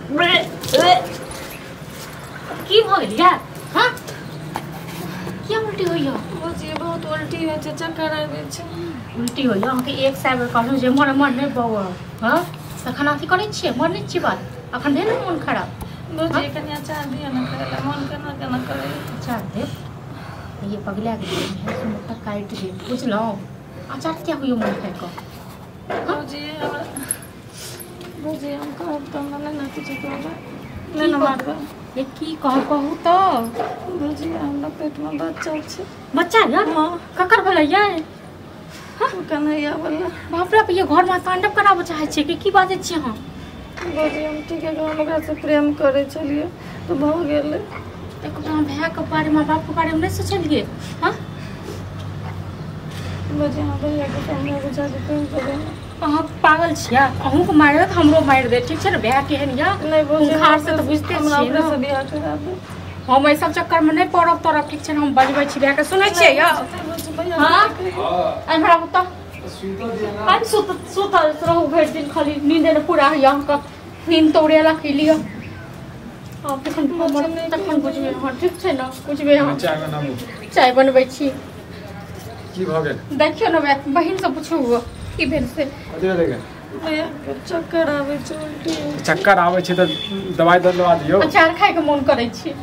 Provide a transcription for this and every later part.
की भ गेल यार? हां क्या उल्टी होइया? बुझिए बहुत उल्टी है छै, चक्कर आबै छै। उल्टी होइया अहाँके एक साल बेर कहलहुँ जे मन नहि बौआ। हाँ तखन अथी करै छियै, मन नहि छियै बात अखन भेल ने मन खराब। बुझिए कनि अचार दिअ ने खाय ला, मन केना करे। अचार दे ये पगला गेल है, मुख काटि दे बुझलहुँ। अचार क्या होइया मन खाय को? बुझिए हम कहब तो मने ना किछु कहब नहीं ना मारब। ये की कहू तो बुझिए हमरा पेट में बच्चा छै। बच्चा यार? हाँ ककर भेलै ये? हाँ कन्हैया वाला। बाप रे, ये घर में तांडव कराबऽ चाहै छियै कि की बाजै छियै अहाँ? बुझिए हम ठीक है हम ओकरा से प्रेम करे छलिए तो भ गेलै। एक भाई के बारे में बाप के बारे में नहीं सोचलिए? हाँ बुझिए हाँ भैया के सामने बुझा के प्रेम करे। अहाँ पागल छियै? अहूँ को मारि दे हमरो मारि दे, ठीक छै ने? भाई केहन या खार से तो बुझते छियै हमरा से बियाह करा दे। हम एहि सब चक्कर में नहीं पड़ब तोरा, ठीक छै ने? हम बजबै छी भाई के, सुनै छियै या? हाँ हमरा बता आज सुतल रहू भरि दिन, खाली नींद ने पूरा होइया अहाँके। नींद तोड़े ला के लिए आप तखन बुझबै। हाँ ठीक छै ने? बुझबै हम चाय बनबै छी। की भ गेल? देखियो ने बहिन से पूछू की भेल से। चक्कर आबै छै, उल्टी चक्कर आबै छै तऽ दवाई दवा दियौ। अचार खाय के मन करै छै।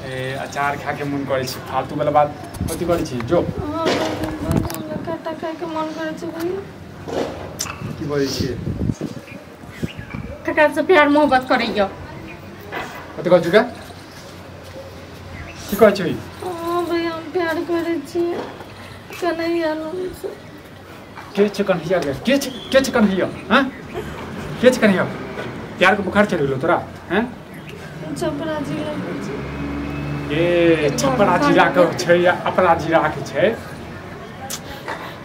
ए अचार खा के मन करै छै, फालतू वाला बात कथी करै छी? जो काटा खाय के मन करै छै भैया। की बोलै छी? ककर से प्यार मोहब्बत करैया? कथी कहै छी? की कहै छी? हां भैया हम प्यार करै छी कन्हैया से। के छै कन्हैया? के छै कन्हैया? हैं के छै कन्हैया? प्यार के बुखार चढ़ गेलो तोरा? हैं छपरा जिला के छै। ए छपरा जिला के छै या अपना जिला के छै?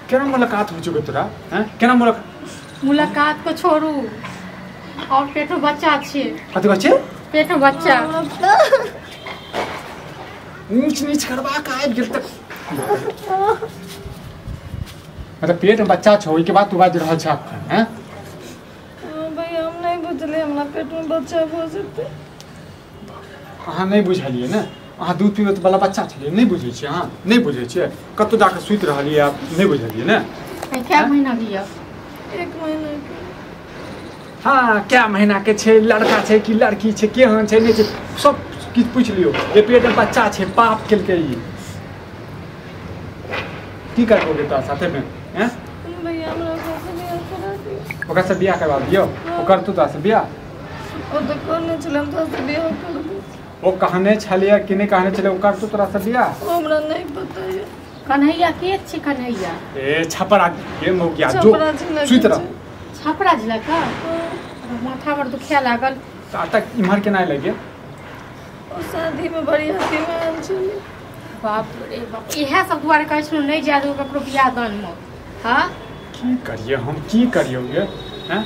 केना मुलाकात हो चुके तोरा? हैं केना मुलाकात को छोड़ू और पेट में बच्चा छै। कथी कहै छै? पेट में बच्चा ऊंच नीच करबा के आबि गेल तक मतलब पेट में बच्चा छौ, ओहि के बाद तू बाज रहल छ? हैं भैया हम नहीं बुझले हमरा पेट में बच्चा भ जेतै। अहाँ नहीं बुझलिए ने? अहाँ दूध पीबे वाला बच्चा छलिए, नहीं बुझे छियै? अहाँ नहीं बुझे छियै? कतौ जाके सुति रहलिए, आप नहीं बुझलिए ने? क्या महीना लिया? 1 महीना के। हाँ क्या महीना के छै? लड़का छै कि लड़की छै? केहन छै नहीं छै सब किछ पूछ लियो। ये पेट में बच्चा छै, पाप केलकै। ई की करबोगे तो साथे में? हैं भैया हमरा से बियाह करा दियौ। ओकरा से बियाह करवा दियो। ओकर तू से बियाह ओ तो कहने छलम तो से बियाह कर दे। ओ कहने छलिए कि नहीं कहने छलिए? ओकर तू तोरा से बियाह हमरा नहीं पता है। कन्हैया के छै? कन्हैया ए छपरा के मौकिया जो सुइत रह। छपरा जिला का? माथा पर दुखिया लागल तक इम्हर के नहीं लगे। ओ शादी में बड़ी हाथी में आयल छली। बाप रे बाप, इहे सब दुआरे कहै छलहुँ नहीं जाए दो ककरो बियाह दान में। हाँ की करिए हम? की करिए ये? हैं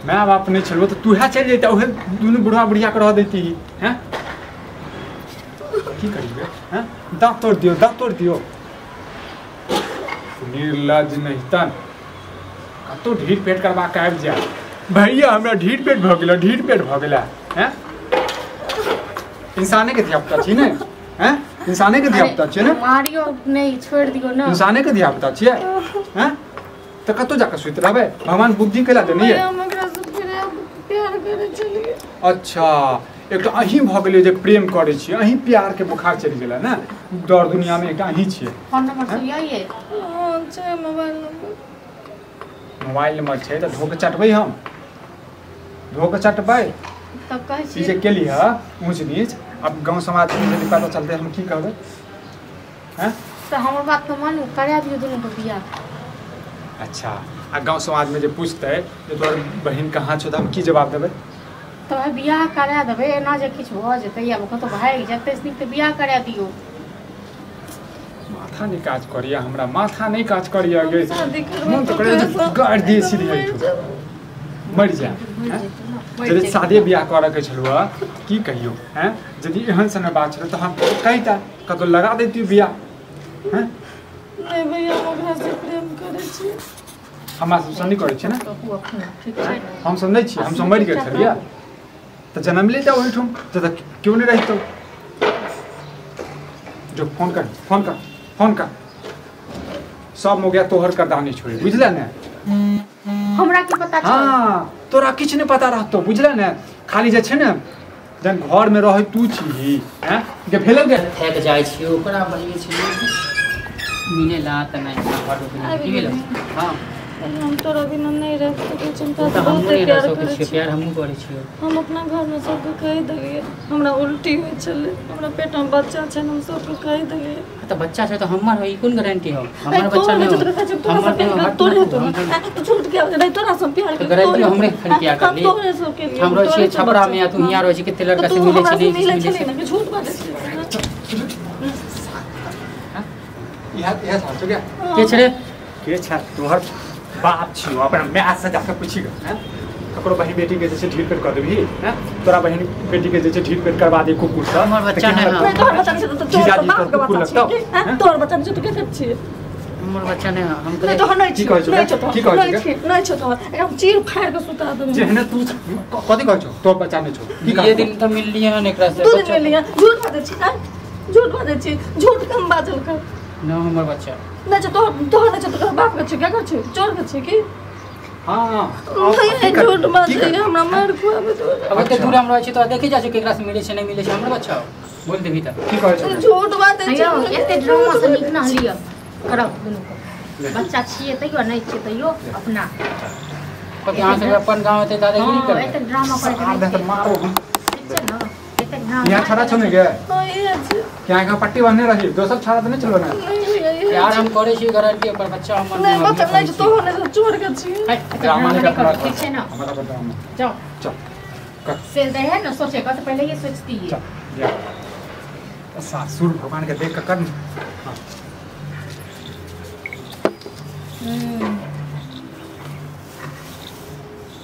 माय बाप नहीं छलो तो तू है चल जैता, उहे दुनू बुढ़ा बुढ़िया के रह देती। हैं की करिए? हैं दांत तोड़ दियो। निर्लज नहीं तन कतो ढीठ पेट करवा के आबि जाए। भैया हमरा ढीठ पेट भ गेला। हैं इंसाने के धिया पुता छी ने? हैं इंसाने के धिया पुता छी ने? मारियो नहीं, छोड़ दियो ना। इंसाने के धिया पुता छियै? हैं तो कतो जाके सुइत रहबै? भगवान बुद्धि केला देने ये? हम एकरा से प्यार करे छलिए। अच्छा एक तो अहीं भ गेलिए जे प्रेम करे छी, अहीं प्यार के बुखार चढ़ि गेला ने? दौड़ दुनिया में एक अहीं छियै। फोन नंबर से ये हां छै मोबाइल नंबर छै तो धोके चटबै। हम धोके चटबै तब कहै छी जे केली ह ऊंच नीच। अब गांव समाज में यदि पता चलते हम की करबै? हैं तो हमर बात तो मानू, करा दियो दोनों को बियाह। अच्छा आ गांव समाज में जे पूछते जे तोर बहन कहाँ छौ तो हम की जवाब देबै? तो बियाह करा देबै, एना जे किछु भ जेतै या कतौ भागि जेतै से तो बियाह करा दियो। माथा नहीं काज करिया, हमरा माथा नहीं काज करिया। गे शादी करबै मन तो करे गाड़ दिए सीधे मर जा। यदि शादी ब्याह करे के छलुआ की कहियो? हैं यदि एहन सन बात छल तो हम कहिता कतो लगा देती बियाह। हैं नहीं भैया हम ओकरा से प्रेम करे छी। हमरा सब नहीं करे छै ना? ठीक छै हम सब नहीं छी, हम सब मर गेल छलिए। तो जन्म लेता वही ठुम तो क्यों नहीं रहता जो फोन कर सब हो गया तोहर करदानी छोड़ी बुझला ने हमरा की पता चल हाँ तोरा किछ नहीं पता रहतो बुझला ने खाली जे छै ने जन घर में रह तू छी हैं के भेल के थक जाय छी ओकरा बलिए छी मिले ला त नहीं घर की भेल हां हम तोरा बिना नहीं रह सकै छी तो हम नहीं रह सकै छी प्यार हमहू करै छी हम अपना घर में सबके कहि देलिए हमरा उल्टी होय छले हमरा पेट में बच्चा छै हम सबके कहि देलिए तो बच्चा छै तो हमर होई कोन गारंटी हो हमर बच्चा नहीं हमर तोरे तो झूठ के नहीं तोरा सब प्यार तो गारंटी हमरे खरिया कर ली तोरे सब के लिए हम रह छी छपरा में तू हिया रह छी किते लड़का से मिले छी नहीं झूठ बात छै यह था तो क्या के छरे के छ तोहर बाप छी अपन मां से जाके पूछी ग हैं ककरो बहन बेटी के जैसे ढील पेट कर देबी हैं तोरा बहन बेटी के जैसे ढील पेट करवा दे कुकुर से हमर बच्चा नहीं तोहर बच्चा छै तो जीजा जी तो कुकुर लगता तोहर बच्चा छै तो के छी हमर बच्चा नहीं हम नहीं तो नहीं की कहै छौ की कहै छौ नहीं छौ तो एकदम चीर फाड़ के सुता दे जेहने तू कथि कहै छौ तोर बच्चा नहीं छौ की ये दिन तो मिल लिया ना एकरा से तू दिन मिल लिया झूठ बाजै छी झूठ बाजै छी झूठ कम बाजल कर ना हमर बच्चा नहीं छौ तोहर नहीं छौ तो बाप के छी क्या कर छी चोर के छी की हां नहीं झूठ बाजै हमरा मार खुआबे तो अब ते दूर हम रह छी तो देखे जा छी केकरा से मिले छै नहीं मिले छै हमर बच्चा बोल देबी त की कहै छौ झूठ बाजै छी अयो एते ड्रामा से निक ना लिया करब दुनू को बच्चा छिए तइयो नहीं छिए तइयो अपना कभी यहां से अपन गांव ते दादागिरी कर एते ड्रामा करे आ दे मारो ठीक छै ना एते ड्रामा यहाँ छड़ा छौ नहीं गे नहीं अछि यहाँ का पट्टी बांधने रही दोसर छड़ा तो नहीं चलो ना यार हम करे छी गारंटी पर बच्चा हमर नहीं बच्चा नहीं छौ तोहर नहीं चोर के छी ड्रामा नहीं करना ठीक छै ना हमारा ड्रामा जाओ चल कर से रहे ना सोचेगा तो पहले ये सोचती है चल या सासुर भगवान के देख कर हां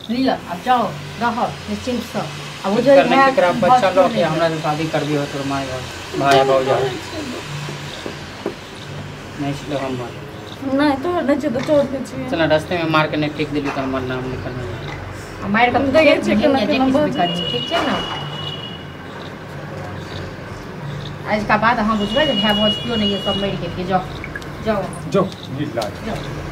लिया अब जाओ रहो निश्चिंत से अब कुछ करने के करा बच्चा लो के हमरा से शादी कर दियो तोर माय भाई भौजा नहीं छलो हम नहीं तोहर नहीं छौ तो चोर के छी चला रास्ते में मार के नहीं टिक दिली त हमर नाम निकल मार के देखै छै केना केना बात ठीक छै ना आज का बाद हम बुझबै जे भाई भौज क्यों नहीं है सब मर गेल जाओ जाओ जो नील लाल